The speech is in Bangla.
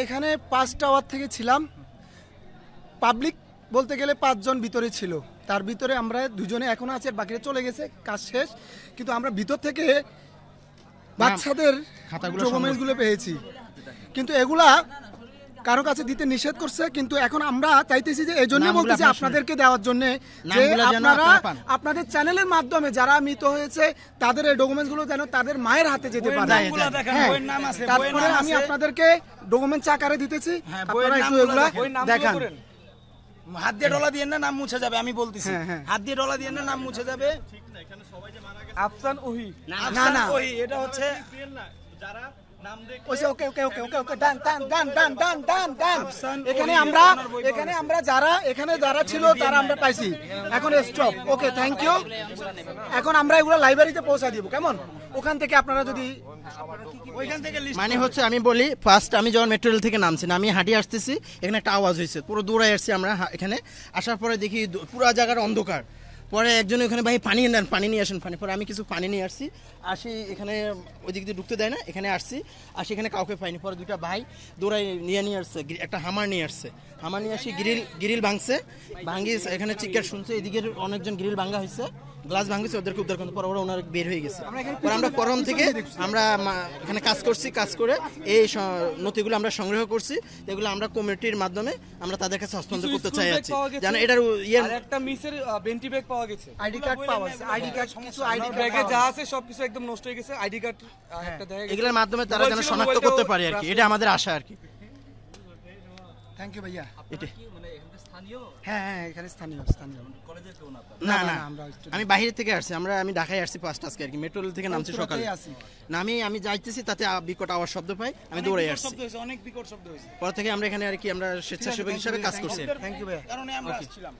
এখানে 5টা ওয়ার্ড থেকে ছিলাম। পাবলিক বলতে গেলে 5 জন ভিতরে ছিল, তার ভিতরে আমরা 2 জনে এখনো আছে, বাকিরা চলে গেছে, কাজ শেষ। কিন্তু আমরা ভিতর থেকে বাচ্চাদের ডকুমেন্টসগুলো পেয়েছি, কিন্তু এগুলা কারো কাছে দিতে নিষেধ করছে। কিন্তু এখন আমরা চাইতেছি যে এই জন্য বলতেছি আপনাদেরকে দেওয়ার জন্য, যে আপনারা আপনাদের চ্যানেলের মাধ্যমে যারা মৃত হয়েছে তাদের এই ডকুমেন্টসগুলো যেন তাদের মায়ের হাতে যেতে পারে। তারপরে আমি আপনাদেরকে ডকুমেন্টস আকারে দিতেছি, আপনারা একটু এগুলা দেখান। হাত দিয়ে ডলা দিয়ে না নাম মুছে যাবে, আমি বলতেছি হাত দিয়ে ডলা দিয়ে না নাম মুছে যাবে। আফসান ওহি না না ওই এটা হচ্ছে যারা নাম দেখে ওকে ওকে ওকে ওকে ওকে ডান ডান ডান ডান ডান ডান ডান। এখানে আমরা যারা ছিল তারা আমরা পাইছি। এখন স্টপ, ওকে থ্যাংক ইউ। এখন আমরা এগুলো লাইব্রেরিতে পৌঁছে দিব, কেমন? ওখান থেকে আপনারা যদি ওইখান থেকে মানে হচ্ছে আমি বলি, ফার্স্ট আমি যখন মেট্রো রেল থেকে নামছি, আমি হাঁটি আসতেছি, এখানে একটা আওয়াজ হয়েছে, পুরো দৌড়াই আসছি আমরা এখানে। আসার পরে দেখি পুরো জায়গার অন্ধকার। পরে একজন ওখানে ভাই পানি নেন, পানি নিয়ে আসেন পানি। পরে আমি কিছু পানি নিয়ে আসি এখানে, ওই দিক দিয়ে ঢুকতে দেয় না, এখানে আসি এখানে কাউকে পাইনি। পরে 2টা ভাই দৌড়াই নিয়ে আসছে, একটা হামার নিয়ে আসছে, হামার নিয়ে আসি গ্রিল ভাঙছে, ভাঙি এখানে চিৎকার শুনছে, এদিকের অনেকজন গ্রিল ভাঙা হয়েছে, গ্লাস ভাঙছে, ওদেরকে উদ্ধার করতে পরে ওনারা বের হয়ে গেছে। পরে আমরা পরম থেকে আমরা এখানে কাজ করছি, কাজ করে এই নথিগুলো আমরা সংগ্রহ করছি, এগুলো আমরা কমিটির মাধ্যমে আমরা তাদের কাছে হস্তান্তর করতে চাই আছি। জানো এটার একটা মিসের বেন্টি ব্যাগ পাওয়া গেছে, আইডি কার্ড পাওয়া গেছে, আইডি কার্ড কিছু আইডি ব্যাগে যা আছে সবকিছু একদম নষ্ট হয়ে গেছে। আইডি কার্ড একটা দেখা গেছে, এগুলোর মাধ্যমে তারা যেন শনাক্ত করতে পারে আর কি, এটা আমাদের আশা আর কি। থ্যাংক ইউ ভাইয়া। এটা হ্যাঁ হ্যাঁ, এখানে স্থানীয় না না, আমি বাইরে থেকে আসছি, আমি ঢাকায় আসছি ফার্স্ট আজকে আর কি, মেট্রো রেল থেকে নামছি সকালে। না আমি যাইতেছি, তাতে বিকট আওয়াজ শব্দ পাই, আমি দৌড়ে আসছি। অনেক বিকট শব্দ হয়েছে, পর থেকে আমরা এখানে আর কি আমরা স্বেচ্ছাসেবক হিসাবে কাজ করছি। থ্যাংক ইউ ভাইয়া। কারণে আমরা আসছিলাম।